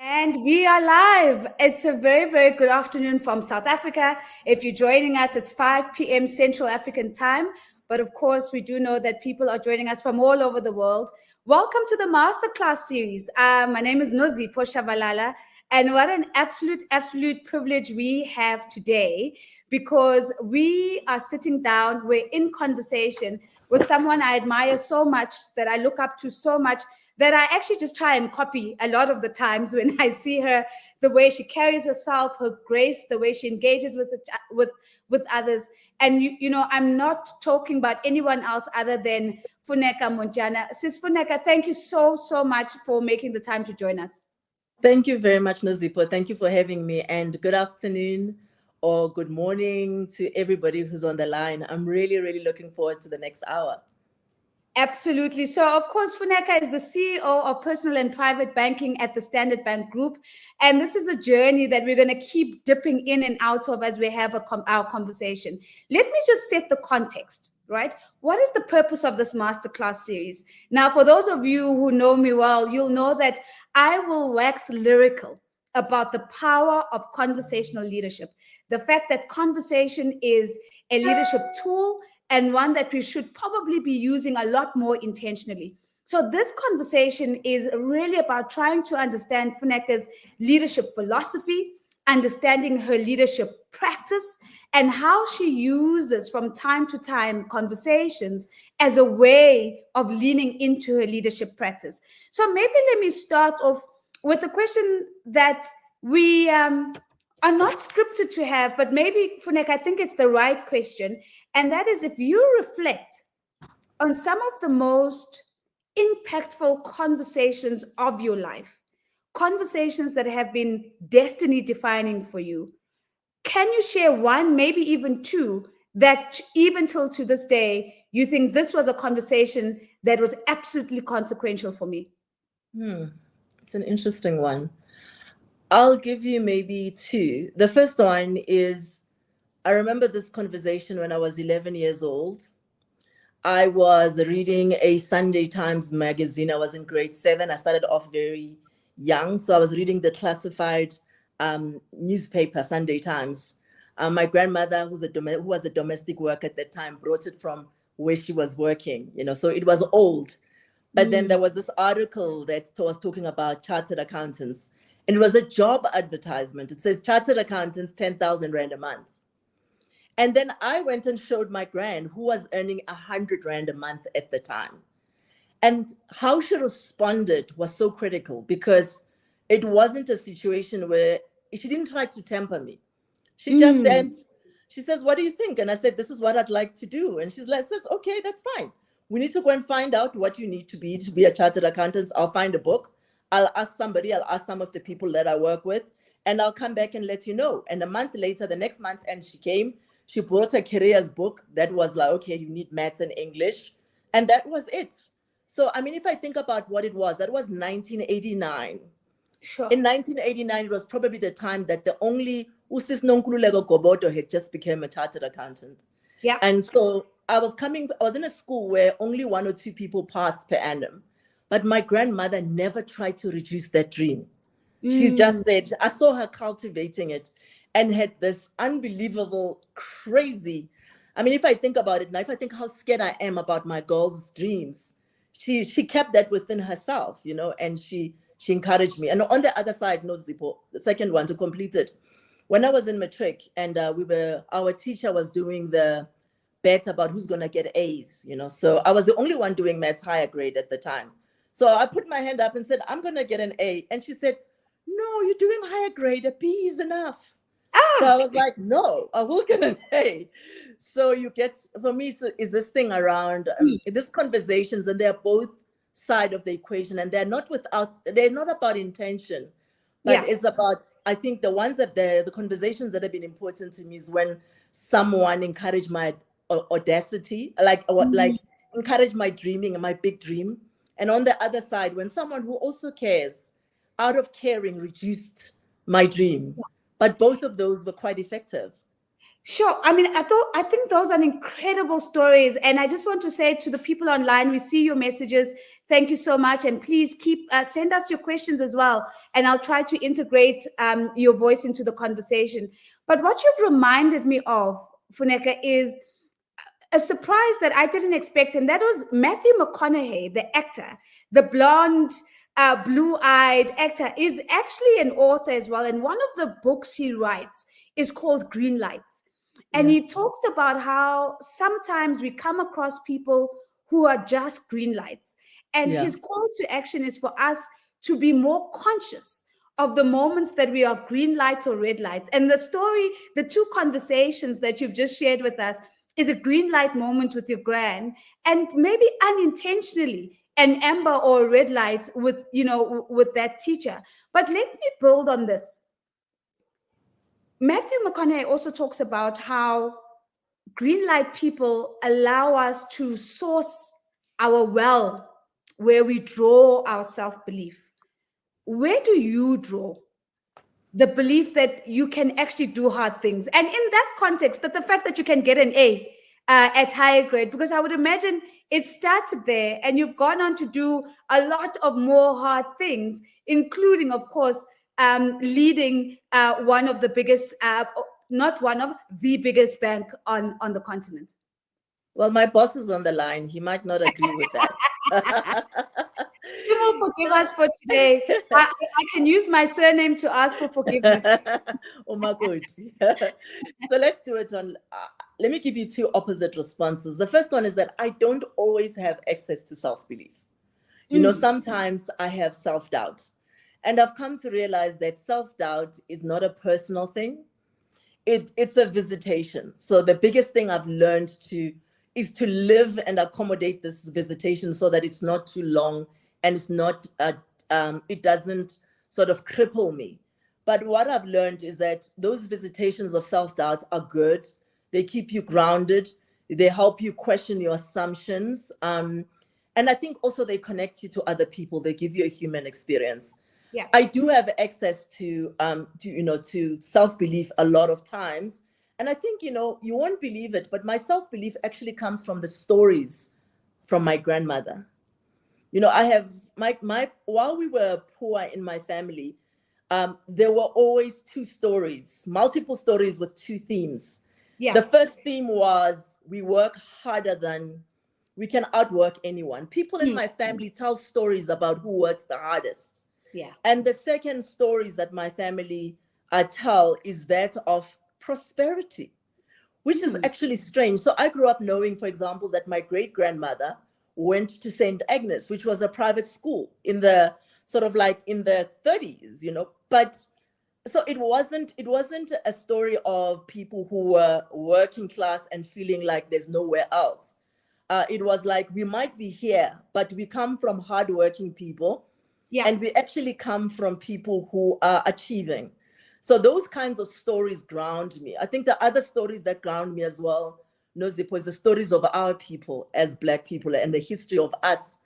And we are live. It's a very, very good afternoon from South Africa. If you're joining us, it's 5 p.m. Central African time. But of course, we do know that people are joining us from all over the world. Welcome to the Masterclass series. My name is Nozi Poshavalala. And what an absolute privilege we have today, because we are sitting down, we're in conversation with someone I admire so much, that I look up to so much, that I actually just try and copy a lot of the times when I see her, the way she carries herself, her grace, the way she engages with others. And I'm not talking about anyone else other than Funeka Montjane. Sis Funeka, thank you so much for making the time to join us. Thank you very much, Nozipo. Thank you for having me, and good afternoon or good morning to everybody who's on the line. I'm really looking forward to the next hour. Absolutely. So, of course, Funeka is the CEO of Personal and Private Banking at the Standard Bank Group. And this is a journey that we're going to keep dipping in and out of as we have our conversation. Let me just set the context, right? What is the purpose of this masterclass series? Now, for those of you who know me well, you'll know that I will wax lyrical about the power of conversational leadership. The fact that conversation is a leadership tool, and one that we should probably be using a lot more intentionally. So this conversation is really about trying to understand Funeka's leadership philosophy, understanding her leadership practice, and how she uses from time to time conversations as a way of leaning into her leadership practice. So maybe let me start off with a question that we are not scripted to have, but maybe, Funeka, I think it's the right question. And that is, if you reflect on some of the most impactful conversations of your life, conversations that have been destiny defining for you, can you share one, maybe even two, that even till to this day, you think this was a conversation that was absolutely consequential for me? It's an interesting one. I'll give you maybe two. The first one is, I remember this conversation when I was 11 years old. I was reading a Sunday Times magazine. I was in grade 7. I started off very young. So I was reading the classified newspaper, Sunday Times. My grandmother, who was a domestic worker at that time, brought it from where she was working, so it was old. But then there was this article that was talking about chartered accountants. And it was a job advertisement. It says chartered accountants, 10,000 Rand a month. And then I went and showed my gran, who was earning 100 Rand a month at the time. And how she responded was so critical, because it wasn't a situation where she didn't try to temper me. She just said, she says, "What do you think?" And I said, "This is what I'd like to do." And she's like, says, "Okay, that's fine. We need to go and find out what you need to be a chartered accountant. I'll find a book. I'll ask some of the people that I work with, and I'll come back and let you know." And a month later, the next month, and she came, she brought a careers book that was like, okay, you need maths and English. And that was it. So, I mean, if I think about what it was, that was 1989. Sure. In 1989, it was probably the time that the only Usis Nonkululeko Gobodo had just become a chartered accountant. Yeah. And so I was in a school where only 1 or 2 people passed per annum. But my grandmother never tried to reduce that dream. She just said, I saw her cultivating it and had this unbelievable, crazy, I mean, if I think about it now, if I think how scared I am about my girl's dreams, she kept that within herself, and she encouraged me. And on the other side, no Zippo, the second one to complete it. When I was in matric, and our teacher was doing the bet about who's going to get A's, so I was the only one doing maths higher grade at the time. So I put my hand up and said, "I'm going to get an A." And she said, "No, you're doing higher grade. A B is enough." So I was like, "No, I will get an A." So for me, is this thing around these conversations, and they're both side of the equation, and they're not about intention, but it's about, I think the ones that the conversations that have been important to me is when someone encouraged my audacity, like encourage my dreaming and my big dream. And on the other side, when someone who also cares, out of caring, reduced my dream. But both of those were quite effective. Sure. I mean, I think those are incredible stories. And I just want to say to the people online, we see your messages. Thank you so much. And please keep send us your questions as well. And I'll try to integrate your voice into the conversation. But what you've reminded me of, Funeka, is a surprise that I didn't expect, and that was Matthew McConaughey, the actor, the blonde, blue-eyed actor, is actually an author as well. And one of the books he writes is called Green Lights, and Yeah. he talks about how sometimes we come across people who are just green lights, and Yeah. his call to action is for us to be more conscious of the moments that we are green lights or red lights. And the story, the two conversations that you've just shared with us, is a green light moment with your gran, and maybe unintentionally an amber or a red light with, with that teacher. But let me build on this. Matthew McConaughey also talks about how green light people allow us to source our well, where we draw our self-belief. Where do you draw the belief that you can actually do hard things? And in that context, that the fact that you can get an A at higher grade, because I would imagine it started there and you've gone on to do a lot of more hard things, including, of course, leading one of the biggest, not one of the biggest bank on the continent. Well, my boss is on the line. He might not agree with that. You will forgive us for today. I can use my surname to ask for forgiveness. Oh my God. So let's do it on. Let me give you two opposite responses. The first one is that I don't always have access to self-belief. Sometimes I have self-doubt. And I've come to realize that self-doubt is not a personal thing. It's a visitation. So the biggest thing I've learned is to live and accommodate this visitation so that it's not too long and it's not it doesn't sort of cripple me. But what I've learned is that those visitations of self-doubt are good. They keep you grounded. They help you question your assumptions. And I think also they connect you to other people. They give you a human experience. Yeah. I do have access to self-belief a lot of times. And I think, you won't believe it, but my self-belief actually comes from the stories from my grandmother. I have while we were poor in my family, there were always two stories, multiple stories with two themes. Yeah. The first theme was we work harder than we can outwork anyone. People in my family tell stories about who works the hardest. Yeah. And the second stories that my family tell is that of prosperity, which is actually strange. So I grew up knowing, for example, that my great-grandmother went to St. Agnes, which was a private school in the sort of like in the 30s, but so it wasn't a story of people who were working class and feeling like there's nowhere else. It was like, we might be here, but we come from hardworking people. Yeah. And we actually come from people who are achieving. So those kinds of stories ground me. I think the other stories that ground me as well, Nozipo, is the stories of our people as Black people and the history of us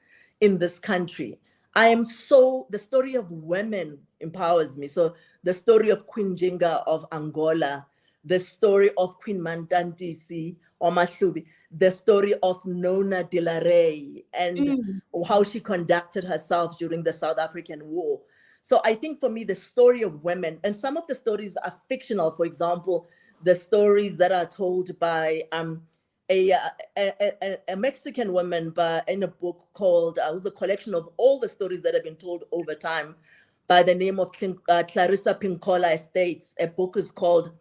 in this country. The story of women empowers me. So the story of Queen Jinga of Angola, the story of Queen Mantantisi or Mahlubi, the story of Nona de la Rey and how she conducted herself during the South African War. So I think for me, the story of women, and some of the stories are fictional. For example, the stories that are told by a Mexican woman in a book called, it was a collection of all the stories that have been told over time by the name of Clarissa Pinkola Estates. A book is called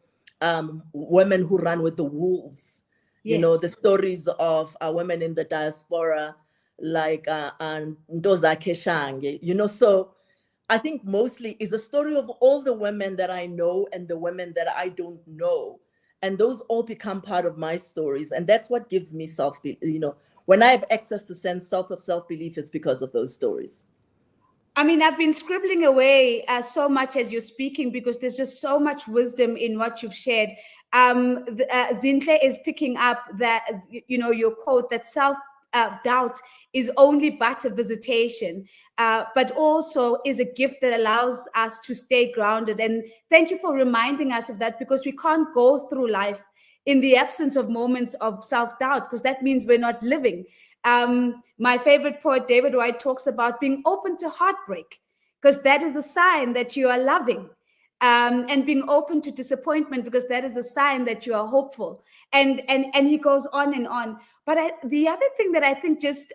Women Who Run with the Wolves. Yes. The stories of women in the diaspora, like Ndoza Keshange, so I think mostly is the story of all the women that I know and the women that I don't know. And those all become part of my stories. And that's what gives me when I have access to self-belief, is because of those stories. I mean, I've been scribbling away so much as you're speaking, because there's just so much wisdom in what you've shared. Zintle is picking up that, your quote that self-doubt is only but a visitation, but also is a gift that allows us to stay grounded. And thank you for reminding us of that, because we can't go through life in the absence of moments of self-doubt, because that means we're not living. My favorite poet, David White, talks about being open to heartbreak, because that is a sign that you are loving. And being open to disappointment, because that is a sign that you are hopeful. And he goes on and on. But the other thing that I think just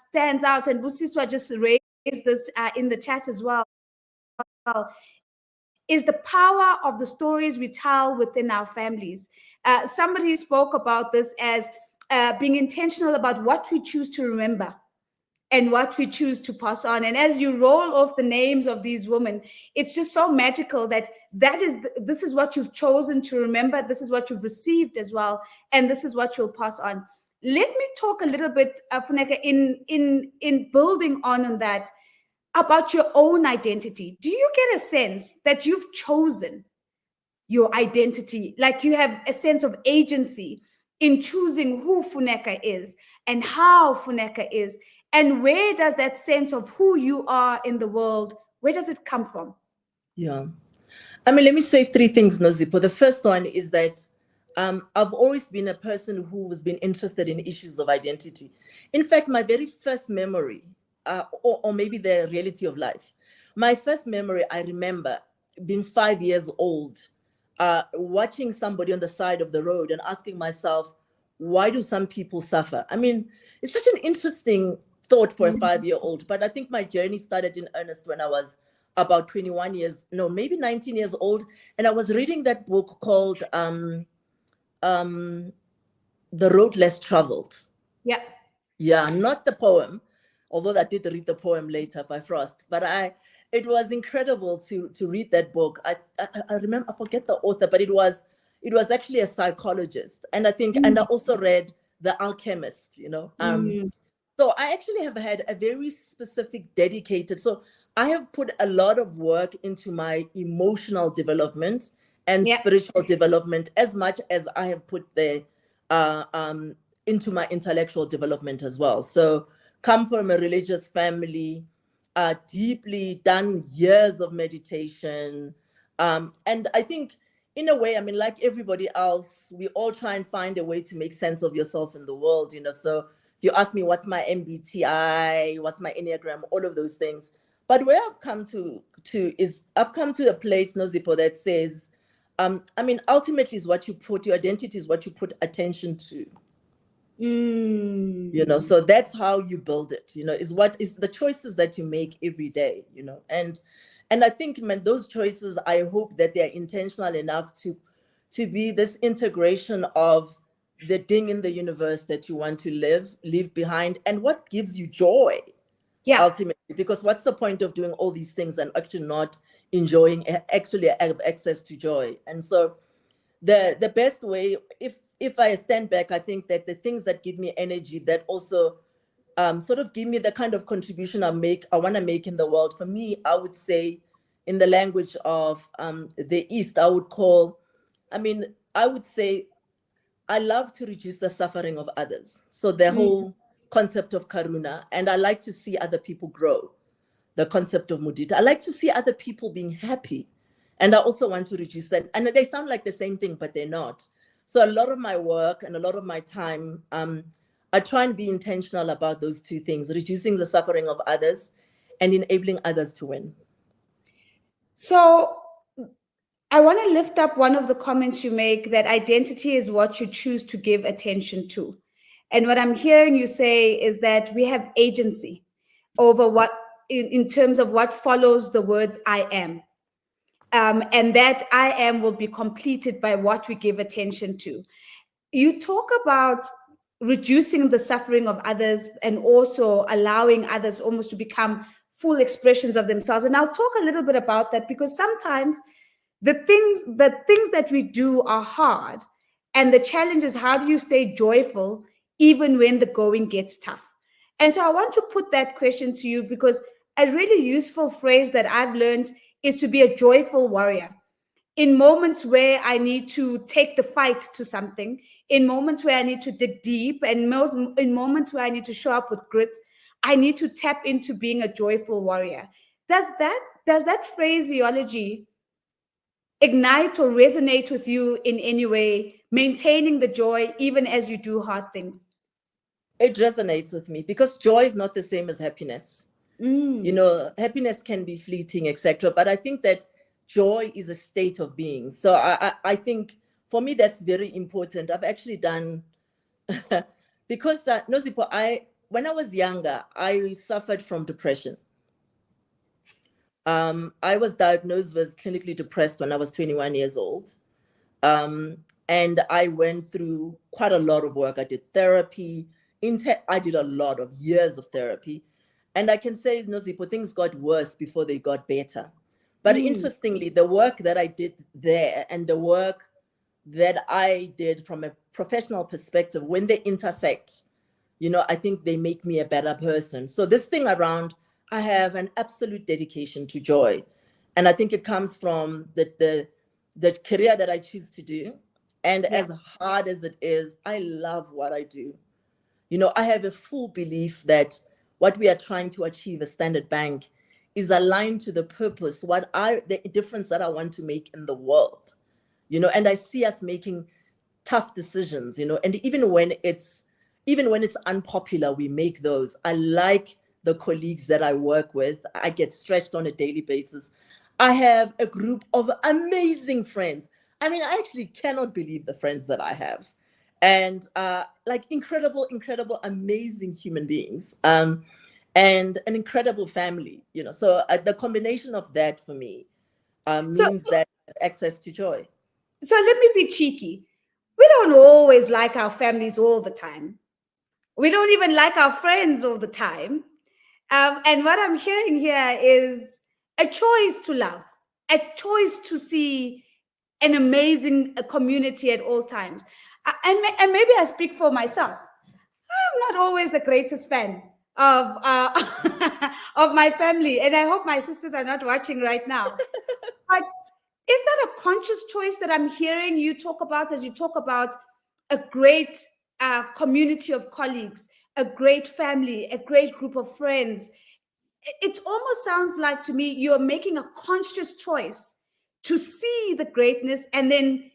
stands out, and Busiswa just raised this in the chat as well, is the power of the stories we tell within our families. Somebody spoke about this as being intentional about what we choose to remember and what we choose to pass on. And as you roll off the names of these women, it's just so magical that this is what you've chosen to remember, this is what you've received as well, and this is what you'll pass on. Let me talk a little bit, Funeka, in building on that, about your own identity. Do you get a sense that you've chosen your identity, like you have a sense of agency in choosing who Funeka is and how Funeka is? And where does that sense of who you are in the world, where does it come from? Yeah. I mean, let me say three things, Nozipho. The first one is that I've always been a person who has been interested in issues of identity. In fact, my very first memory, or maybe the reality of life, my first memory, I remember being 5 years old, watching somebody on the side of the road and asking myself, why do some people suffer? I mean, it's such an interesting thought for a 5-year-old, but I think my journey started in earnest when I was about 21 years, no, maybe 19 years old. And I was reading that book called The Road Less Traveled. Yeah. Yeah, not the poem, although I did read the poem later by Frost, but it was incredible to read that book. I remember, I forget the author, but it was actually a psychologist. And I think, and I also read The Alchemist, you know. So I actually have had a very specific, dedicated, so I have put a lot of work into my emotional development and spiritual development, as much as I have put the into my intellectual development as well. So come from a religious family, deeply done years of meditation. And I think in a way, I mean, like everybody else, we all try and find a way to make sense of yourself in the world, you know. So if you ask me what's my MBTI, what's my Enneagram, all of those things. But where I've come to is I've come to a place, Nozipho, that says, I mean, ultimately is what you put, your identity is what you put attention to. You know, so that's how you build it, you know, is what is the choices that you make every day, you know. And I think, man, those choices, I hope that they're intentional enough to be this integration of the ding in the universe that you want to leave behind, and what gives you joy, ultimately. Because what's the point of doing all these things and actually not enjoying, actually have access to joy? And so the best way, if I stand back, I think that the things that give me energy, that also sort of give me the kind of contribution I want to make in the world. For me, I would say, in the language of the East, I would say I love to reduce the suffering of others. So the whole concept of karuna, and I like to see other people grow. The concept of mudita, I like to see other people being happy. And I also want to reduce that. And they sound like the same thing, but they're not. So a lot of my work and a lot of my time, I try and be intentional about those two things, reducing the suffering of others and enabling others to win. So I want to lift up one of the comments you make, that identity is what you choose to give attention to. And what I'm hearing you say is that we have agency over what, in terms of what follows the words I am. And that I am will be completed by what we give attention to. You talk about reducing the suffering of others and also allowing others almost to become full expressions of themselves. And I'll talk a little bit about that, because sometimes the things that we do are hard. And the challenge is, how do you stay joyful even when the going gets tough? And so I want to put that question to you, because a really useful phrase that I've learned is to be a joyful warrior. In moments where I need to take the fight to something, in moments where I need to dig deep, and in moments where I need to show up with grit, I need to tap into being a joyful warrior. Does that phraseology ignite or resonate with you in any way, maintaining the joy even as you do hard things? It resonates with me because joy is not the same as happiness. You know, happiness can be fleeting, etc. But I think that joy is a state of being. So I think for me that's very important. I've actually done because Nosipo, when I was younger, I suffered from depression. I was diagnosed as clinically depressed when I was 21 years old. And I went through quite a lot of work. I did therapy. I did a lot of years of therapy. And I can say, Nosipo, things got worse before they got better. But interestingly, the work that I did there and the work that I did from a professional perspective, when they intersect, you know, I think they make me a better person. So this thing around, I have an absolute dedication to joy. And I think it comes from the career that I choose to do. And as hard as it is, I love what I do. You know, I have a full belief that what we are trying to achieve as Standard Bank is aligned to the purpose, the difference that I want to make in the world. You know, and I see us making tough decisions, you know, and even when it's unpopular, we make those. I like the colleagues that I work with. I get stretched on a daily basis. I have a group of amazing friends. I mean, I actually cannot believe the friends that I have. And like incredible, amazing human beings, and an incredible family, you know. So the combination of that for me means that access to joy. So let me be cheeky. We don't always like our families all the time. We don't even like our friends all the time. And what I'm hearing here is a choice to love, a choice to see an amazing community at all times. And maybe I speak for myself. I'm not always the greatest fan of of my family, and I hope my sisters are not watching right now. But is that a conscious choice that I'm hearing you talk about as you talk about a great community of colleagues, a great family, a great group of friends? It almost sounds like to me you're making a conscious choice to see the greatness and then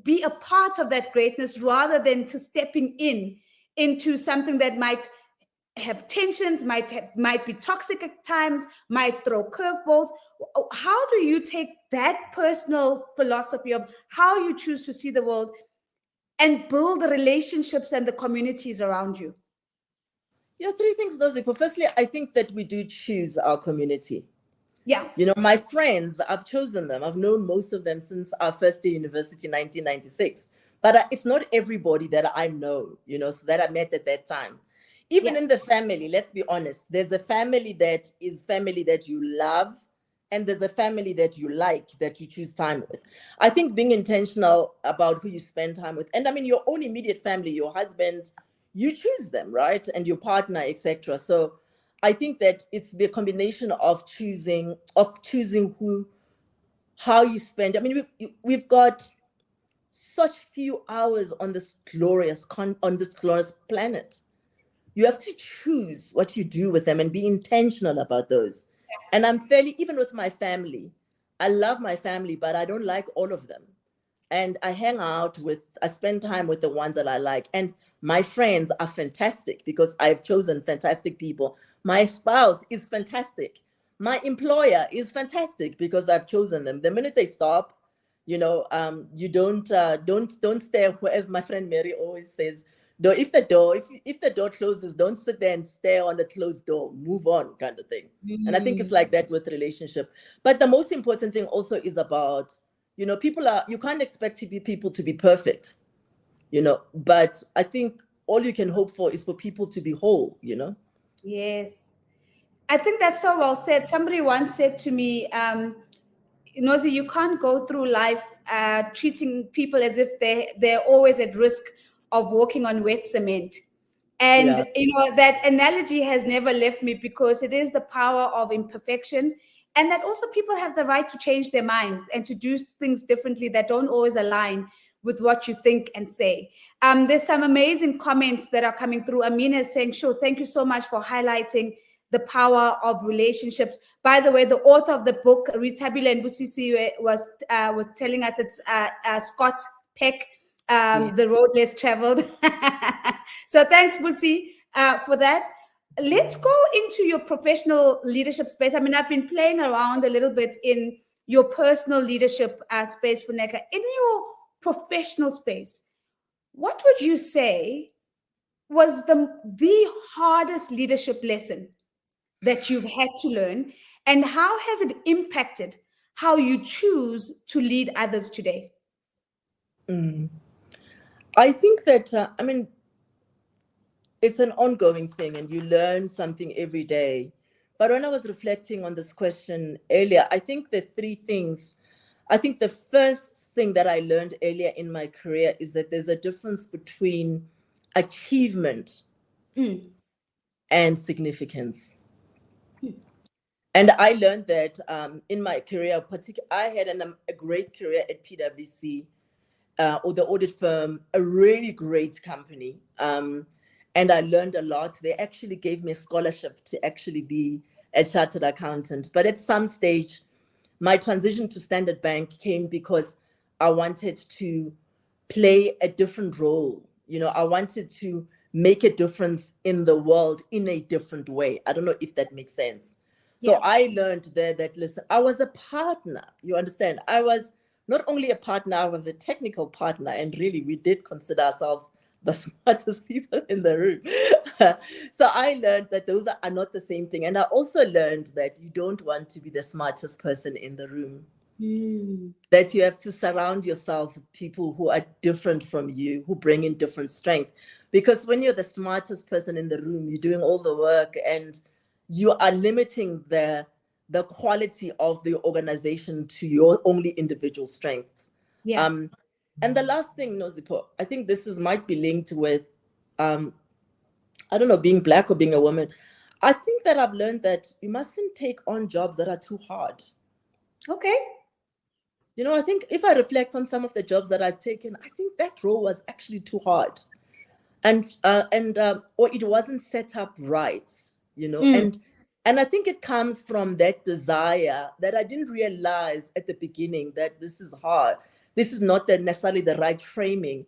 be a part of that greatness rather than to stepping into something that might have tensions, might be toxic at times, might throw curveballs. How do you take that personal philosophy of how you choose to see the world and build the relationships and the communities around you? Yeah, three things, Nozipo. Firstly, I think that we do choose our community. Yeah. You know, my friends, I've chosen them. I've known most of them since our first year university, 1996. But it's not everybody that I know, you know, so that I met at that time. Even in the family, let's be honest, there's a family that is family that you love, and there's a family that you like, that you choose time with. I think being intentional about who you spend time with, and I mean, your own immediate family, your husband, you choose them, right? And your partner, etc. So I think that it's the combination of choosing how you spend. I mean, we've got such few hours on this glorious planet. You have to choose what you do with them and be intentional about those. And I'm fairly, even with my family, I love my family, but I don't like all of them. And I spend time with the ones that I like. And my friends are fantastic because I've chosen fantastic people. My spouse is fantastic. My employer is fantastic because I've chosen them. The minute they stop, you know, you don't stare. As my friend Mary always says, if the door closes, don't sit there and stare on the closed door. Move on, kind of thing. And I think it's like that with relationship. But the most important thing also is about, you know, you can't expect people to be perfect, you know, but I think all you can hope for is for people to be whole, you know. Yes. I think that's so well said. Somebody once said to me, Nozi, you can't go through life treating people as if they're always at risk of walking on wet cement. And Yeah. you know that analogy has never left me because it is the power of imperfection, and that also people have the right to change their minds and to do things differently that don't always align with what you think and say. There's some amazing comments that are coming through. Amina is saying, "Sure, thank you so much for highlighting the power of relationships. By the way, the author of the book, Ritabile and Busisi, was telling us it's Scott Peck, The Road Less Traveled. So thanks, Busi, for that. Let's go into your professional leadership space. I mean, I've been playing around a little bit in your personal leadership space, Funeka. In your professional space, what would you say was the hardest leadership lesson that you've had to learn, and how has it impacted how you choose to lead others today? I think that, I mean, it's an ongoing thing and you learn something every day. But when I was reflecting on this question earlier, I think the three things, I think the first thing that I learned earlier in my career is that there's a difference between achievement and significance. And I learned that in my career, I had a great career at PwC, or the audit firm, a really great company. And I learned a lot. They actually gave me a scholarship to actually be a chartered accountant. But at some stage, my transition to Standard Bank came because I wanted to play a different role. You know, I wanted to make a difference in the world in a different way. I don't know if that makes sense. So I learned there that, listen, I was a partner. You understand? I was not only a partner, I was a technical partner. And really, we did consider ourselves the smartest people in the room. So I learned that those are not the same thing. And I also learned that you don't want to be the smartest person in the room. That you have to surround yourself with people who are different from you, who bring in different strength. Because when you're the smartest person in the room, you're doing all the work and you are limiting the quality of the organization to your only individual strength. And the last thing, Nozipo, I think might be linked with, I don't know, being Black or being a woman. I think that I've learned that you mustn't take on jobs that are too hard. Okay. You know, I think if I reflect on some of the jobs that I've taken, I think that role was actually too hard. Or it wasn't set up right, you know, and I think it comes from that desire that I didn't realize at the beginning that this is hard. This is not necessarily the right framing.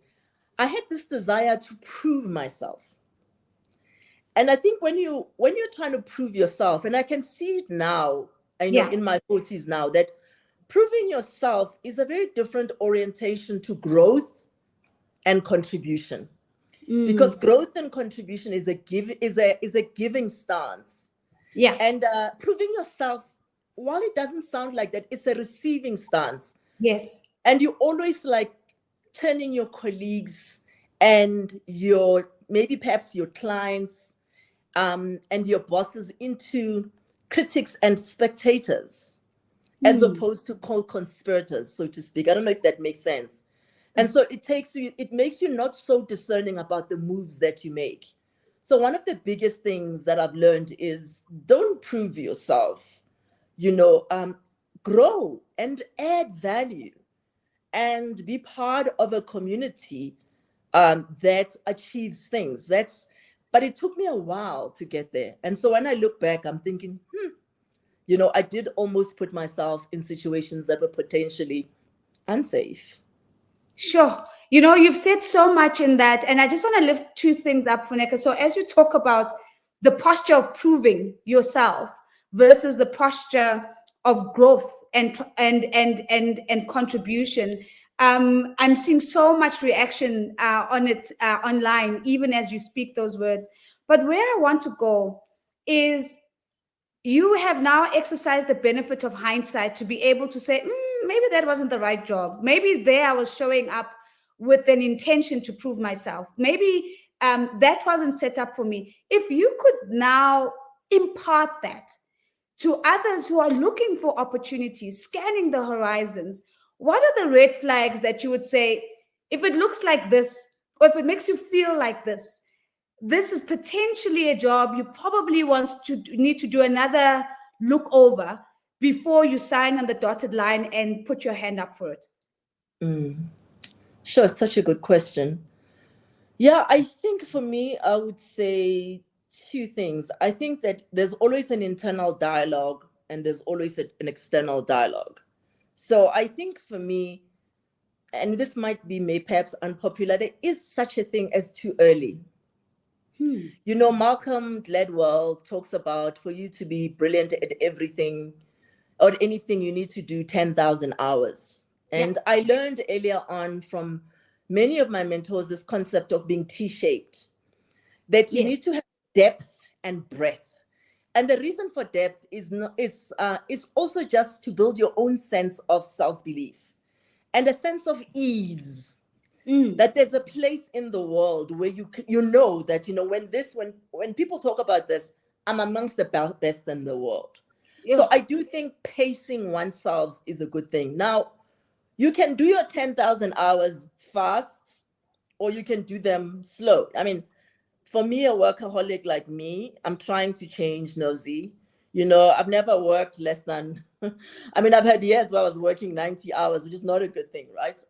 I had this desire to prove myself. And I think when you're trying to prove yourself, and I can see it now, I know in my 40s now, that proving yourself is a very different orientation to growth and contribution. Because growth and contribution is a giving stance. And proving yourself, while it doesn't sound like that, it's a receiving stance. Yes. And you always like turning your colleagues and perhaps your clients and your bosses into critics and spectators, as opposed to co-conspirators, so to speak. I don't know if that makes sense. And so it makes you not so discerning about the moves that you make. So one of the biggest things that I've learned is don't prove yourself, grow and add value and be part of a community that achieves things. But it took me a while to get there. And so when I look back, I'm thinking, I did almost put myself in situations that were potentially unsafe. Sure. You've said so much in that, and I just want to lift two things up, Funeka. So as you talk about the posture of proving yourself versus the posture of growth and contribution, I'm seeing so much reaction on it online, even as you speak those words. But where I want to go is you have now exercised the benefit of hindsight to be able to say, maybe that wasn't the right job. Maybe there I was showing up with an intention to prove myself. Maybe that wasn't set up for me. If you could now impart that to others who are looking for opportunities, scanning the horizons, what are the red flags that you would say, if it looks like this, or if it makes you feel like this is potentially a job you probably need to do another look over before you sign on the dotted line and put your hand up for it? Sure, such a good question. Yeah, I think for me, I would say two things. I think that there's always an internal dialogue and there's always an external dialogue. So I think for me, and this might be perhaps unpopular, there is such a thing as too early. You know, Malcolm Gladwell talks about for you to be brilliant at everything or anything, you need to do 10,000 hours. And I learned earlier on from many of my mentors this concept of being T-shaped, that you need to have depth and breadth. And the reason for depth is it's also just to build your own sense of self-belief and a sense of ease. That there's a place in the world where you know that, you know, when people talk about this, I'm amongst the best in the world. So I do think pacing oneself is a good thing. Now, you can do your 10,000 hours fast or you can do them slow. I mean, for me, a workaholic like me, I'm trying to change, Nosy. You know, I've never worked less than, I mean, I've had years where I was working 90 hours, which is not a good thing, right?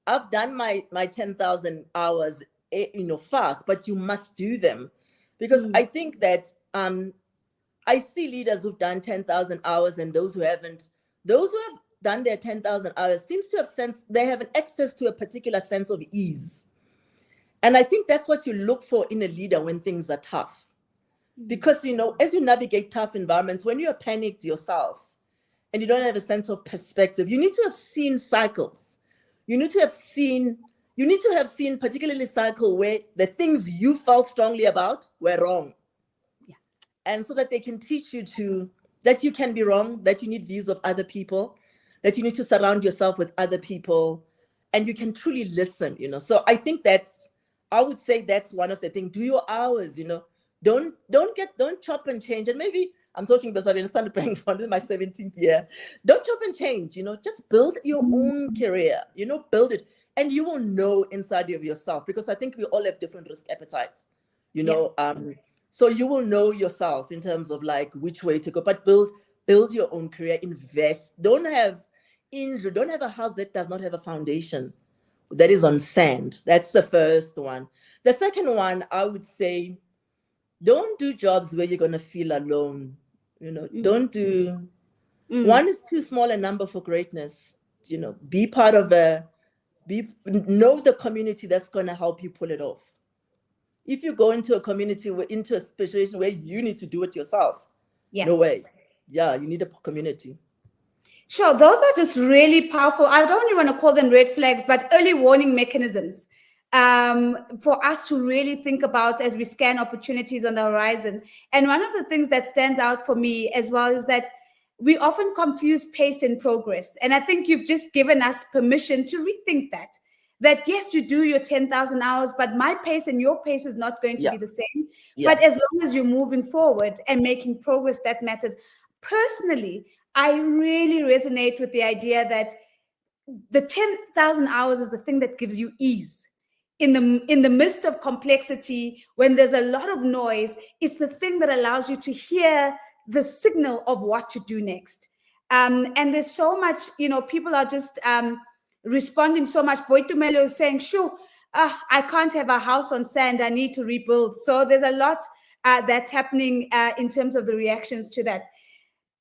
I've done my 10,000 hours, you know, fast, but you must do them because I think that I see leaders who've done 10,000 hours and those who haven't. Those who have done their 10,000 hours seems to have they have an access to a particular sense of ease. And I think that's what you look for in a leader when things are tough. Because, you know, as you navigate tough environments, when you're panicked yourself and you don't have a sense of perspective, you need to have seen cycles. You need to have seen particularly cycle where the things you felt strongly about were wrong. And so that they can teach you that you can be wrong, that you need views of other people, that you need to surround yourself with other people, and you can truly listen, you know. So I think I would say that's one of the things. Do your hours, you know. Don't chop and change. And maybe I'm talking because I've started paying for this, my 17th year. Don't chop and change, you know. Just build your own career, you know, build it. And you will know inside of yourself, because I think we all have different risk appetites, you know. So you will know yourself in terms of like which way to go, but build your own career, invest. Don't have a house that does not have a foundation that is on sand. That's the first one. The second one, I would say, don't do jobs where you're going to feel alone. You know, don't do, one is too small a number for greatness. You know, be part of know the community that's going to help you pull it off. If you go into a community, into a situation where you need to do it yourself, no way. Yeah, you need a community. Sure, those are just really powerful. I don't even want to call them red flags, but early warning mechanisms for us to really think about as we scan opportunities on the horizon. And one of the things that stands out for me as well is that we often confuse pace and progress. And I think you've just given us permission to rethink that yes, you do your 10,000 hours, but my pace and your pace is not going to be the same. But as long as you're moving forward and making progress, that matters. Personally, I really resonate with the idea that the 10,000 hours is the thing that gives you ease. In the midst of complexity, when there's a lot of noise, it's the thing that allows you to hear the signal of what to do next. And there's so much, you know, people are just responding so much. Boitumelo is saying, sure, I can't have a house on sand. I need to rebuild. So there's a lot that's happening in terms of the reactions to that.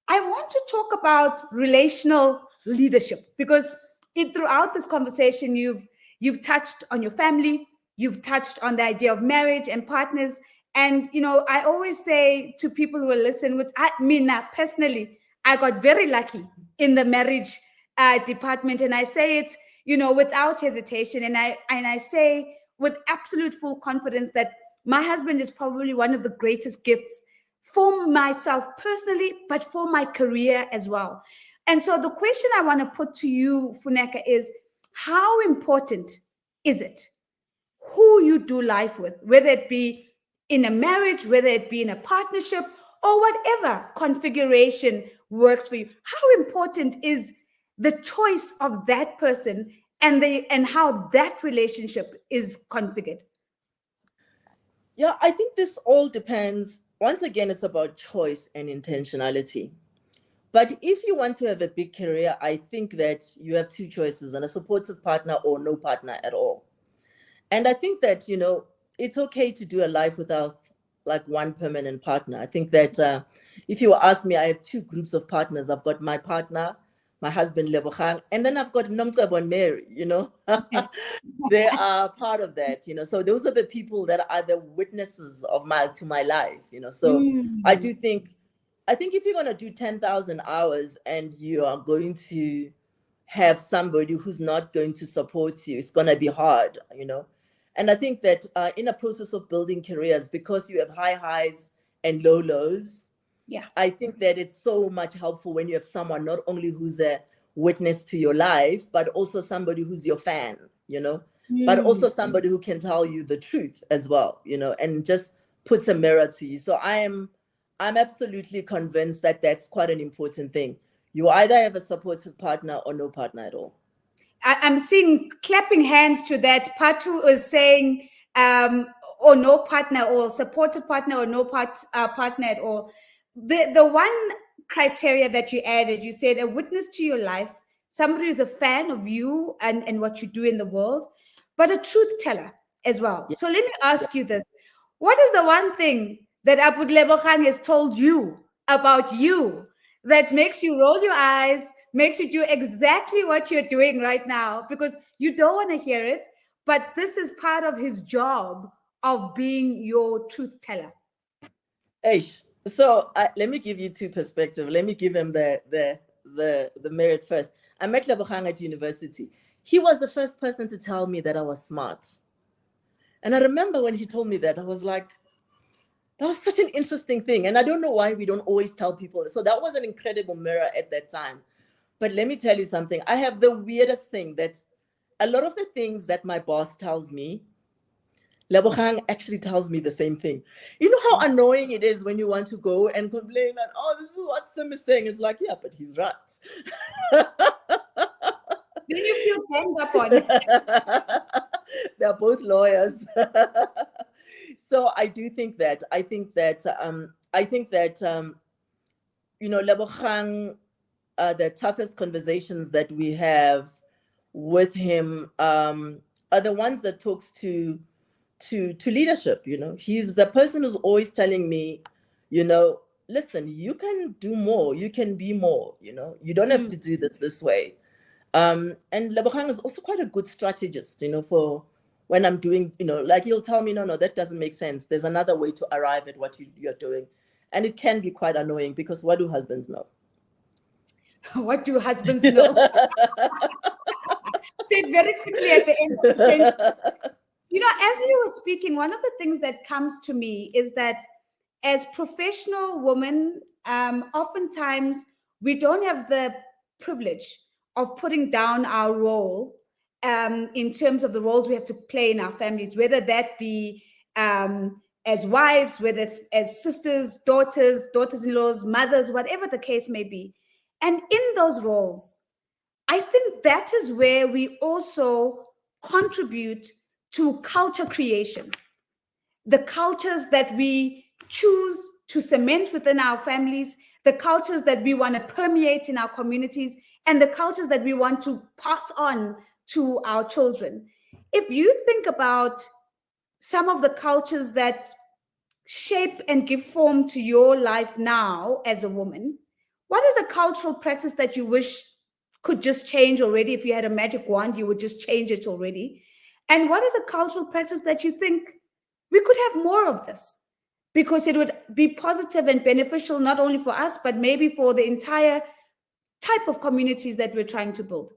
I want to talk about relational leadership, because throughout this conversation, you've touched on your family, you've touched on the idea of marriage and partners. And, you know, I always say to people who will listen, which I mean, personally, I got very lucky in the marriage department. And I say it, you know, without hesitation. And I say with absolute full confidence that my husband is probably one of the greatest gifts for myself personally, but for my career as well. And so the question I want to put to you, Funeka, is how important is it who you do life with, whether it be in a marriage, whether it be in a partnership, or whatever configuration works for you? How important is the choice of that person and how that relationship is configured? Yeah, I think this all depends. Once again, it's about choice and intentionality. But if you want to have a big career, I think that you have two choices: and a supportive partner or no partner at all. And I think that, you know, it's okay to do a life without like one permanent partner. I think that if you ask me, I have two groups of partners. I've got my partner, my husband Lebogang, and then I've got Nomcebo and Mary, Yes. They are part of that, so those are the people that are the witnesses of my life, so I Mm. do think, if you're going to do 10,000 hours and you are going to have somebody who's not going to support you, it's going to be hard. And I think that in a process of building careers, because you have high highs and low lows, Yeah. I think that it's so much helpful when you have someone not only who's a witness to your life, but also somebody who's your fan, but also somebody who can tell you the truth as well, and just puts a mirror to you. So I'm absolutely convinced that that's quite an important thing. You either have a supportive partner or no partner at all. I'm seeing clapping hands to that. Patu is saying, or no partner or supportive partner or no partner at all. The one criteria that you added, you said a witness to your life, somebody who's a fan of you and what you do in the world, but a truth teller as well. Yeah. So let me ask you this. What is the one thing that Abu Lebogang has told you about you that makes you roll your eyes, makes you do exactly what you're doing right now, because you don't want to hear it, but this is part of his job of being your truth teller? Eish. So let me give you two perspectives. Let me give him the merit first. I met Lebogang at university. He was the first person to tell me that I was smart. And I remember when he told me that, I was like, that was such an interesting thing. And I don't know why we don't always tell people. So that was an incredible mirror at that time. But let me tell you something. I have the weirdest thing that a lot of the things that my boss tells me, Lebogang actually tells me the same thing. You know how annoying it is when you want to go and complain that, oh, this is what Sim is saying. It's like, yeah, but he's right. Then you feel ganged up on. They're both lawyers. So I do think that. Lebogang, the toughest conversations that we have with him are the ones that talks to leadership. He's the person who's always telling me, listen, you can do more, you can be more, you don't have to do this way. And Lebogang is also quite a good strategist, for when I'm doing, like he'll tell me, no, that doesn't make sense. There's another way to arrive at what you're doing. And it can be quite annoying because what do husbands know? What do husbands know? Said very quickly at the end of the sentence. As you were speaking, one of the things that comes to me is that as professional women, oftentimes we don't have the privilege of putting down our role in terms of the roles we have to play in our families, whether that be as wives, whether it's as sisters, daughters-in-laws, mothers, whatever the case may be. And in those roles, I think that is where we also contribute to culture creation, the cultures that we choose to cement within our families, the cultures that we want to permeate in our communities, and the cultures that we want to pass on to our children. If you think about some of the cultures that shape and give form to your life now as a woman, what is a cultural practice that you wish could just change already? If you had a magic wand, you would just change it already. And what is a cultural practice that you think we could have more of this? Because it would be positive and beneficial, not only for us, but maybe for the entire type of communities that we're trying to build.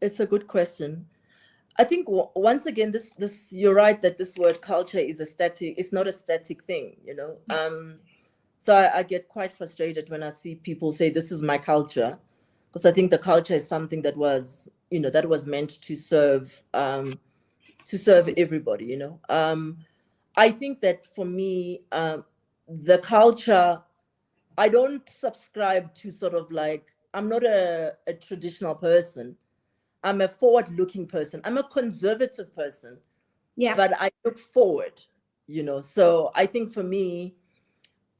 It's a good question. I think once again, this you're right that this word culture is it's not a static thing. So I get quite frustrated when I see people say this is my culture, because I think the culture is something that was meant to serve everybody. I think that for me, the culture, I don't subscribe to sort of like, I'm not a traditional person. I'm a forward-looking person. I'm a conservative person, but I look forward. So I think for me,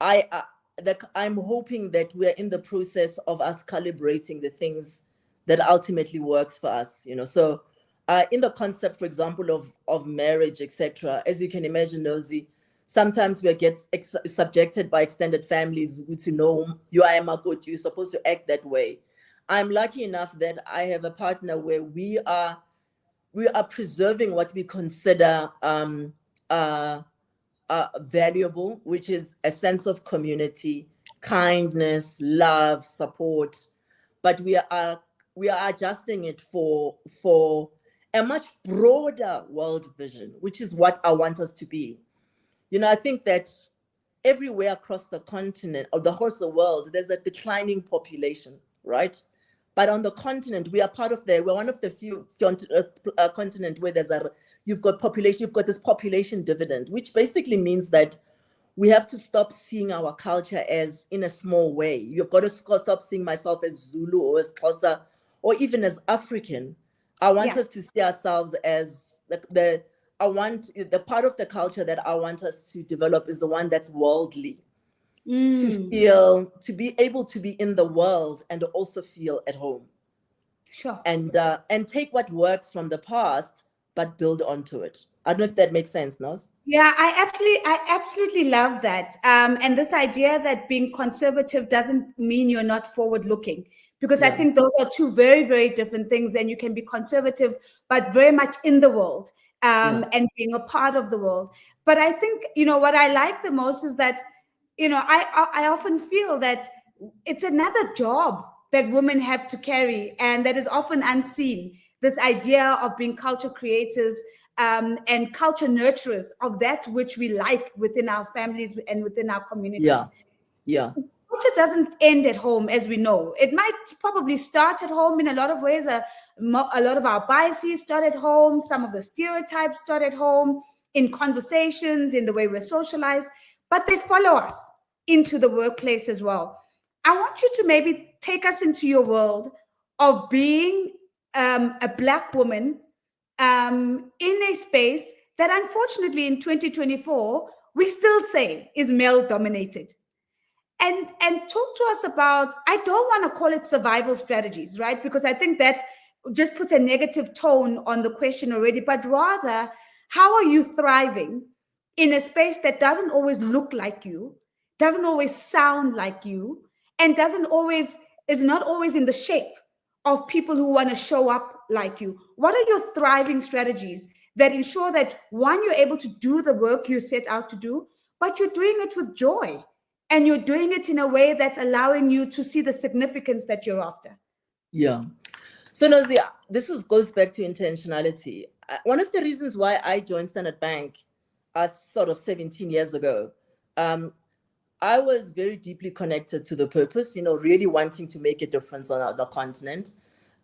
I'm hoping that we're in the process of us calibrating the things that ultimately works for us. So in the concept, for example, of marriage, etc., as you can imagine, Nosy, sometimes we get subjected by extended families to know you are Makoti, you're supposed to act that way. I'm lucky enough that I have a partner where we are preserving what we consider valuable, which is a sense of community, kindness, love, support, but we are adjusting it for a much broader world vision, which is what I want us to be. I think that everywhere across the continent or across the world, there's a declining population, right? But on the continent, we're one of the few continent where you've got this population dividend, which basically means that we have to stop seeing our culture as in a small way. You've got to stop seeing myself as Zulu or as Xhosa or even as African. I want us to see ourselves as the part of the culture that I want us to develop is the one that's worldly. To be able to be in the world and also feel at home. Sure. And take what works from the past, but build onto it. I don't know if that makes sense, Nos. Yeah, I absolutely love that. And this idea that being conservative doesn't mean you're not forward looking, because I think those are two very, very different things. And you can be conservative, but very much in the world and being a part of the world. But I think, what I like the most is that, I often feel that it's another job that women have to carry, and that is often unseen. This idea of being culture creators and culture nurturers of that which we like within our families and within our communities. Yeah. Culture doesn't end at home, as we know. It might probably start at home in a lot of ways. A lot of our biases start at home. Some of the stereotypes start at home, in conversations, in the way we're socialized, but they follow us into the workplace as well. I want you to maybe take us into your world of being a Black woman in a space that unfortunately in 2024, we still say is male dominated. And talk to us about, I don't want to call it survival strategies, right? Because I think that just puts a negative tone on the question already, but rather, how are you thriving in a space that doesn't always look like you, doesn't always sound like you, and is not always in the shape of people who want to show up like you? What are your thriving strategies that ensure that, one, you're able to do the work you set out to do, but you're doing it with joy, and you're doing it in a way that's allowing you to see the significance that you're after? Yeah. So Nozi, goes back to intentionality. One of the reasons why I joined Standard Bank sort of 17 years ago, I was very deeply connected to the purpose, really wanting to make a difference on the continent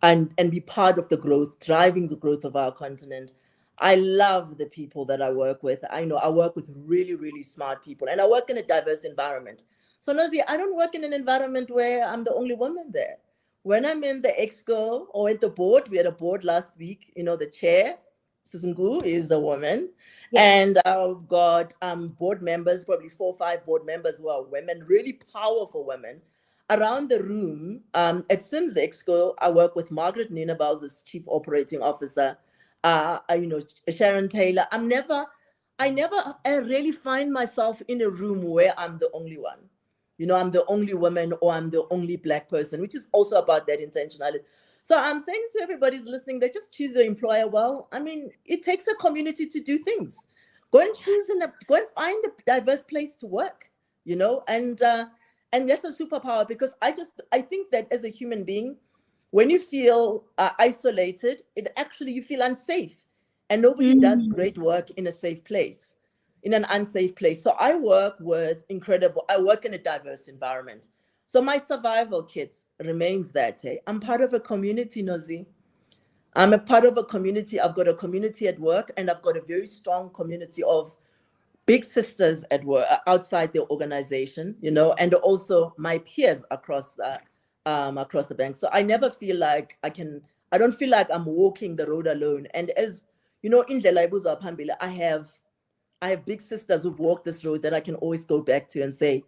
and be part of the growth, driving the growth of our continent. I love the people that I work with. I work with really, really smart people, and I work in a diverse environment. So Nozi, I don't work in an environment where I'm the only woman there. When I'm in the exco or at the board, we had a board last week, the chair, Susungu, is a woman. Yes. And I've got board members, probably 4 or 5 board members who are women, really powerful women. Around the room, at Sims Exco, I work with Margaret Ninabals as Chief Operating Officer, Sharon Taylor. I never really find myself in a room where I'm the only one. I'm the only woman or I'm the only Black person, which is also about that intentionality. So I'm saying to everybody who's listening, that just choose your employer well. I mean, it takes a community to do things. Go and find a diverse place to work, and that's a superpower, because I think that as a human being, when you feel isolated, you feel unsafe, and nobody does great work in a safe place, in an unsafe place. So I work in a diverse environment. So my survival kit remains that, hey, I'm part of a community, Nozi. I'm a part of a community. I've got a community at work, and I've got a very strong community of big sisters at work, outside the organization, and also my peers across the bank. So I never feel like I don't feel like I'm walking the road alone. And as indlela ibuza phambili, I have big sisters who've walked this road that I can always go back to and say,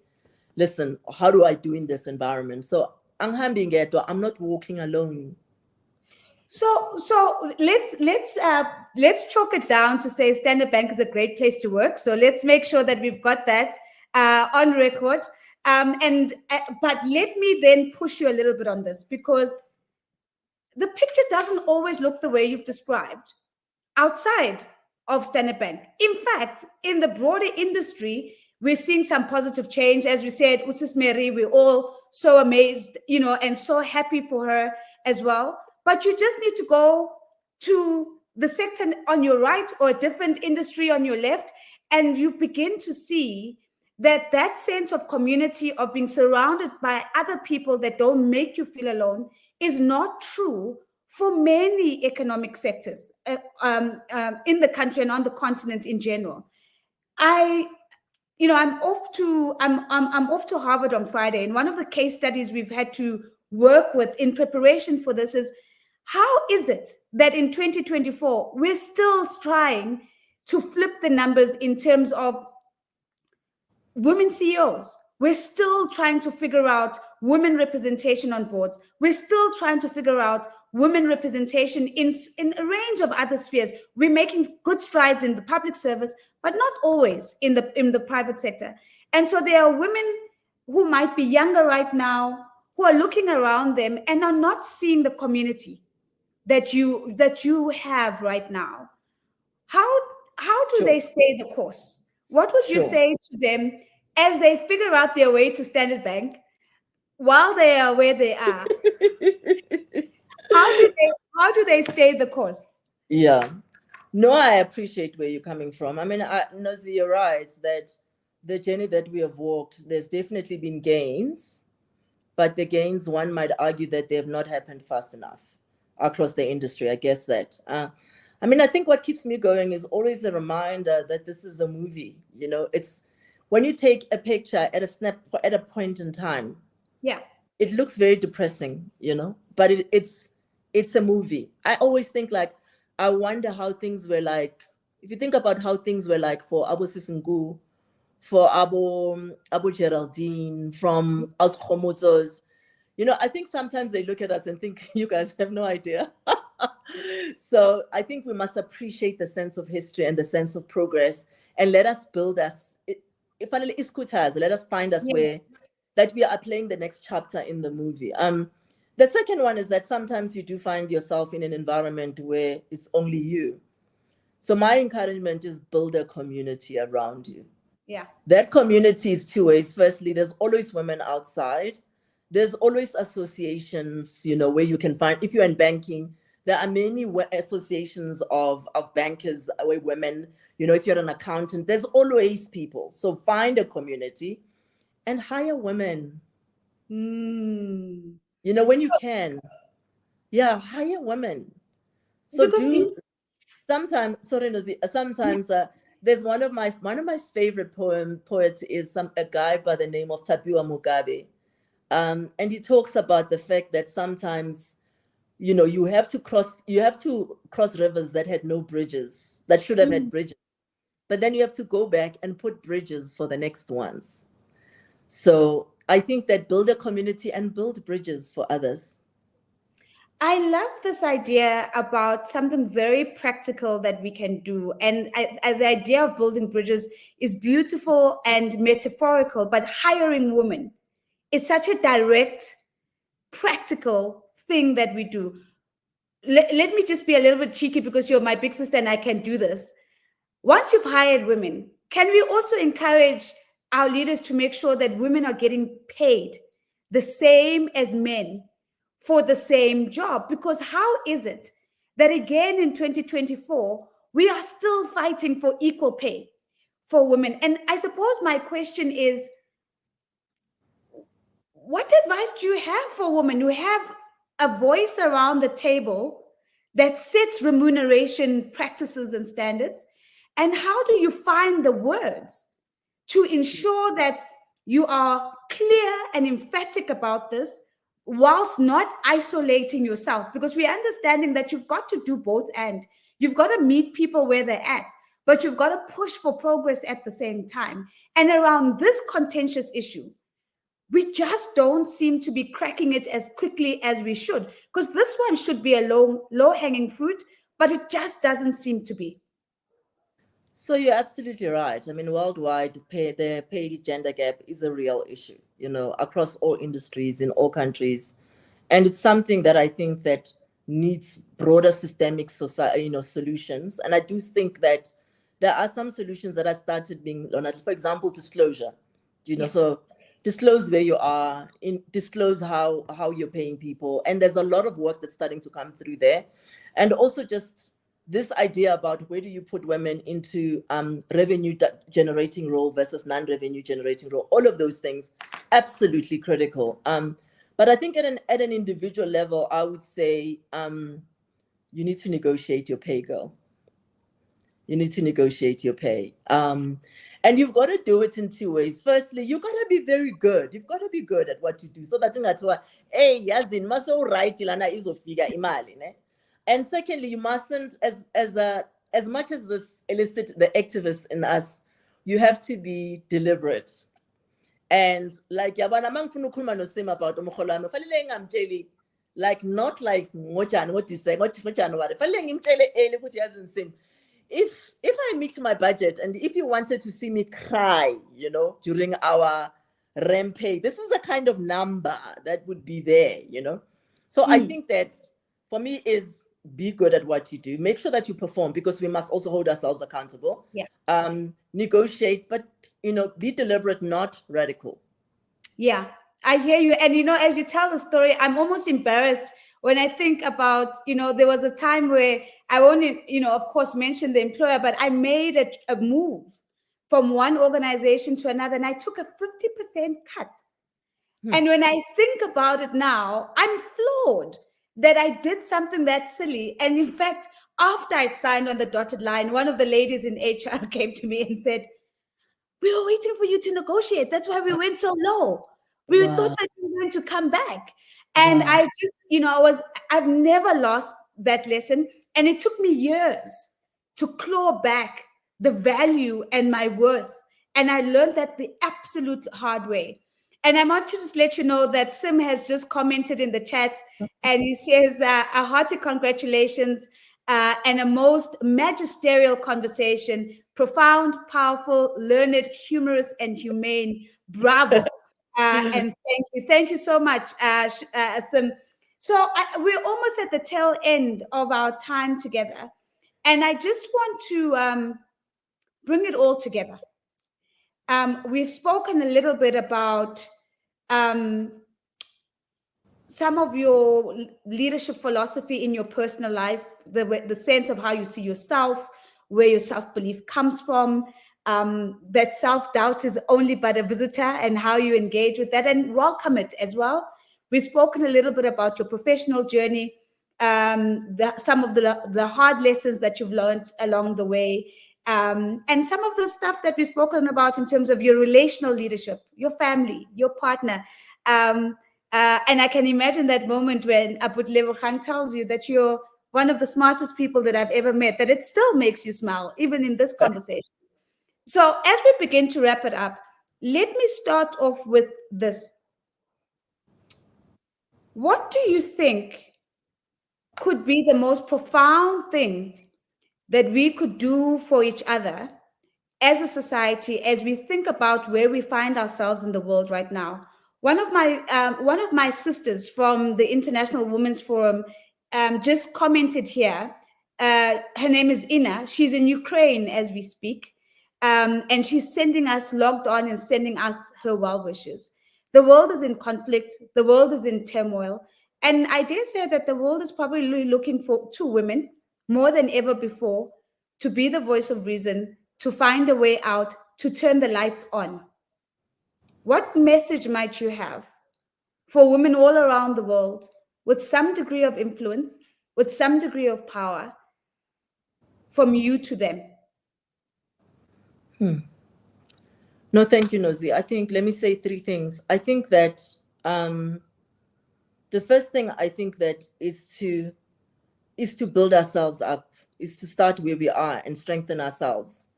listen, how do I do in this environment? So I'm not walking alone. So let's chalk it down to say Standard Bank is a great place to work. So let's make sure that we've got that on record. But let me then push you a little bit on this, because the picture doesn't always look the way you've described outside of Standard Bank. In fact, in the broader industry, we're seeing some positive change. As we said, Usis Mary, we're all so amazed, and so happy for her as well. But you just need to go to the sector on your right or a different industry on your left, and you begin to see that sense of community, of being surrounded by other people that don't make you feel alone, is not true for many economic sectors in the country and on the continent in general. I'm off to Harvard on Friday, and one of the case studies we've had to work with in preparation for this is, how is it that in 2024 we're still trying to flip the numbers in terms of women CEOs? We're still trying to figure out women representation on boards. We're still trying to figure out women representation in a range of other spheres. We're making good strides in the public service, but not always in the private sector. And so there are women who might be younger right now, who are looking around them and are not seeing the community that you have right now. How do they stay the course? What would you say to them as they figure out their way to Standard Bank while they are where they are? How do they stay the course? Yeah. No, I appreciate where you're coming from. I mean, Nozi, you're right that the journey that we have walked, there's definitely been gains, but the gains, one might argue that they have not happened fast enough across the industry. I guess that. I mean, I think what keeps me going is always a reminder that this is a movie. It's when you take a picture at a point in time. Yeah. It looks very depressing, but it's a movie. I always think, like, I wonder how things were like. If you think about how things were like for Abu Sisingu, for Abu Geraldine, from us Khomotos, I think sometimes they look at us and think, you guys have no idea. So I think we must appreciate the sense of history and the sense of progress, and let us build us. Finally, let us find us where that we are playing the next chapter in the movie. The second one is that sometimes you do find yourself in an environment where it's only you. So my encouragement is build a community around you. Yeah. That community is two ways. Firstly, there's always women outside. There's always associations, where you can find, if you're in banking, there are many associations of bankers where women, if you're an accountant, there's always people. So find a community and hire women. When you can. Yeah, hire women. So sometimes there's one of my favorite poets is a guy by the name of Tapiwa Mugabe. And he talks about the fact that sometimes, you have to cross rivers that had no bridges, that should have had bridges. But then you have to go back and put bridges for the next ones. So I think that build a community and build bridges for others. I love this idea about something very practical that we can do. And the idea of building bridges is beautiful and metaphorical, but hiring women is such a direct, practical thing that we do. Let me just be a little bit cheeky, because you're my big sister and I can do this. Once you've hired women, can we also encourage our leaders to make sure that women are getting paid the same as men for the same job? Because how is it that again in 2024, we are still fighting for equal pay for women? And I suppose my question is, what advice do you have for women who have a voice around the table that sets remuneration practices and standards? And how do you find the words to ensure that you are clear and emphatic about this, whilst not isolating yourself? Because we're understanding that you've got to do both, and you've got to meet people where they're at, but you've got to push for progress at the same time. And around this contentious issue, we just don't seem to be cracking it as quickly as we should. Because this one should be a low-hanging fruit, but it just doesn't seem to be. So you're absolutely right. I mean, worldwide, the pay gender gap is a real issue, across all industries in all countries. And it's something that I think that needs broader systemic society, solutions. And I do think that there are some solutions that have started being, for example, disclosure, so disclose where you are, disclose how you're paying people. And there's a lot of work that's starting to come through there. And also just this idea about where do you put women into revenue generating role versus non-revenue generating role, all of those things, absolutely critical. But I think at an individual level, I would say you need to negotiate your pay, girl. You need to negotiate your pay. And you've got to do it in two ways. Firstly, you've got to be very good. You've got to be good at what you do. So that's why, hey, yazin, maso right ilana izofika imali, ne? And secondly, you mustn't, as much as this elicits the activists in us, you have to be deliberate. And like yabana mangifuna ukukhuluma noSim about umholo wami, fanele ngamtsheli, like not like Montjane, what is saying, what January. Fanele ngimtshele early ukuthi yazi Sim, if I meet my budget and if you wanted to see me cry, during our rampage, this is the kind of number that would be there, So I think that for me is be good at what you do. Make sure that you perform, because we must also hold ourselves accountable. Yeah. Negotiate, but be deliberate, not radical. Yeah, I hear you. And as you tell the story, I'm almost embarrassed when I think about, there was a time where I only, of course, mentioned the employer, but I made a move from one organization to another, and I took a 50% cut. And when I think about it now, I'm floored that I did something that silly. And in fact, after I'd signed on the dotted line, one of the ladies in HR came to me and said, "We were waiting for you to negotiate. That's why we went so low. We thought that you were going to come back." And I just, I've never lost that lesson. And it took me years to claw back the value and my worth. And I learned that the absolute hard way. And I want to just let you know that Sim has just commented in the chat, and he says, a hearty congratulations and a most magisterial conversation, profound, powerful, learned, humorous, and humane. Bravo. And thank you so much, Sim. So we're almost at the tail end of our time together, and I just want to bring it all together. We've spoken a little bit about some of your leadership philosophy in your personal life, the sense of how you see yourself, where your self-belief comes from, that self-doubt is only but a visitor, and how you engage with that and welcome it as well. We've spoken a little bit about your professional journey, some of the hard lessons that you've learned along the way, and some of the stuff that we've spoken about in terms of your relational leadership, your family, your partner. And I can imagine that moment when Abut Lebogang tells you that you're one of the smartest people that I've ever met, that it still makes you smile, even in this conversation. So as we begin to wrap it up, let me start off with this. What do you think could be the most profound thing that we could do for each other as a society, as we think about where we find ourselves in the world right now? One of my sisters from the International Women's Forum just commented here. Her name is Ina. She's in Ukraine as we speak. And she's sending us, logged on and sending us her well wishes. The world is in conflict. The world is in turmoil. And I dare say that the world is probably looking for two women more than ever before to be the voice of reason, to find a way out, to turn the lights on. What message might you have for women all around the world with some degree of influence, with some degree of power, from you to them? No, thank you, Nozi. I think, let me say three things. I think that the first thing I think that is to build ourselves up, is to start where we are and strengthen ourselves.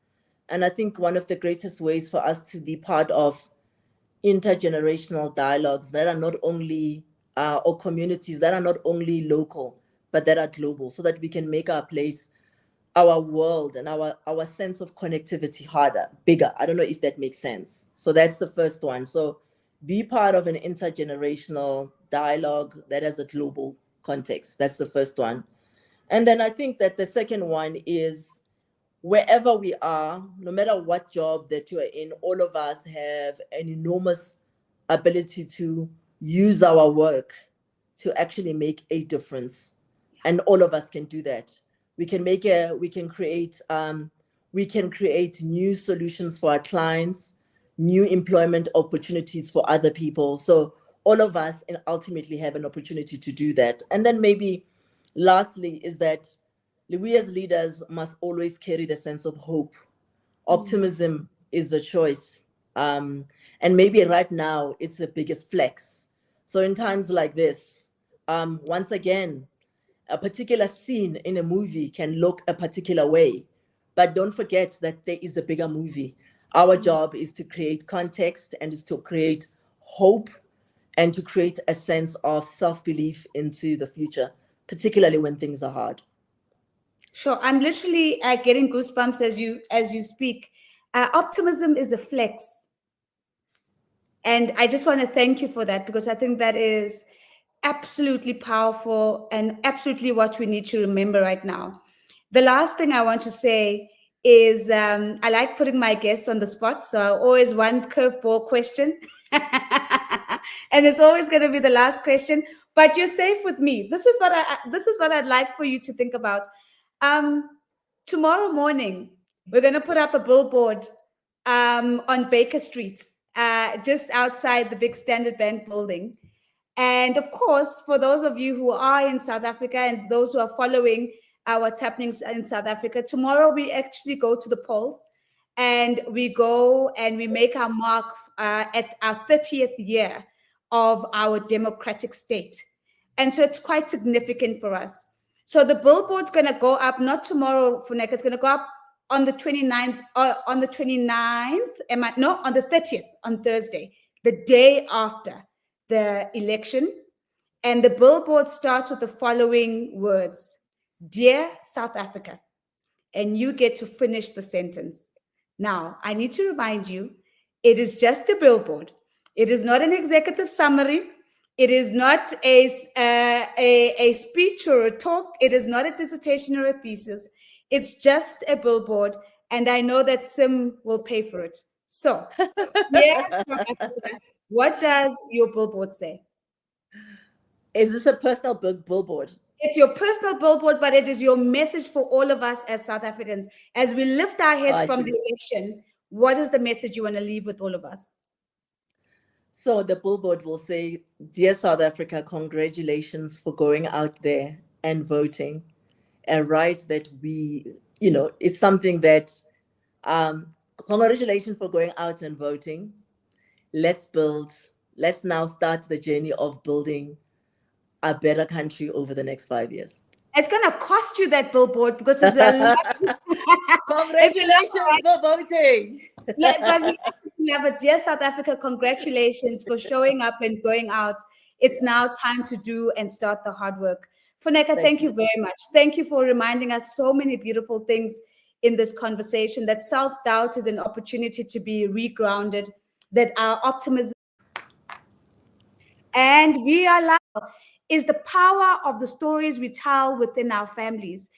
And I think one of the greatest ways for us to be part of intergenerational dialogues that are not only, or communities that are not only local, but that are global, so that we can make our place, our world, and our sense of connectivity harder, bigger. I don't know if that makes sense. So that's the first one. So be part of an intergenerational dialogue that has a global context. That's the first one. And then I think that the second one is, wherever we are, no matter what job that you are in, all of us have an enormous ability to use our work to actually make a difference. And all of us can do that. We can create new solutions for our clients, new employment opportunities for other people. So all of us ultimately have an opportunity to do that. And then maybe lastly is that we as leaders must always carry the sense of hope. Optimism is a choice. And maybe right now it's the biggest flex. So in times like this, once again, a particular scene in a movie can look a particular way, but don't forget that there is the bigger movie. Our job is to create context and is to create hope and to create a sense of self-belief into the future, particularly when things are hard. Sure, I'm literally getting goosebumps as you speak. Optimism is a flex, and I just want to thank you for that, because I think that is absolutely powerful and absolutely what we need to remember right now. The last thing I want to say is I like putting my guests on the spot, so I always want curveball question, and it's always going to be the last question. But you're safe with me. This is what I'd like for you to think about. Tomorrow morning, we're going to put up a billboard on Baker Street, just outside the big Standard Bank building. And of course, for those of you who are in South Africa and those who are following what's happening in South Africa, tomorrow we actually go to the polls and we go and we make our mark at our 30th year of our democratic state. And so it's quite significant for us. So the billboard's going to go up, not tomorrow, Funeka, it's going to go up on the 29th, on the 29th, on the 30th, on Thursday, the day after the election. And the billboard starts with the following words: Dear South Africa. And you get to finish the sentence. Now, I need to remind you, it is just a billboard. It is not an executive summary. It is not a speech or a talk. It is not a dissertation or a thesis. It's just a billboard. And I know that Sim will pay for it. So, yes, what does your billboard say? Is this a personal billboard? It's your personal billboard, but it is your message for all of us as South Africans. As we lift our heads from the election, what is the message you want to leave with all of us? So the billboard will say, Dear South Africa, congratulations for going out there and voting. A right that it's something that, congratulations for going out and voting. Let's now start the journey of building a better country over the next 5 years. It's going to cost you that billboard, because it's a lot. Congratulations for voting. But we actually have a Dear South Africa, congratulations for showing up and going out. It's now time to do and start the hard work. Funeka, thank you very much. Thank you for reminding us so many beautiful things in this conversation, that self-doubt is an opportunity to be regrounded, that our optimism and we are live is the power of the stories we tell within our families.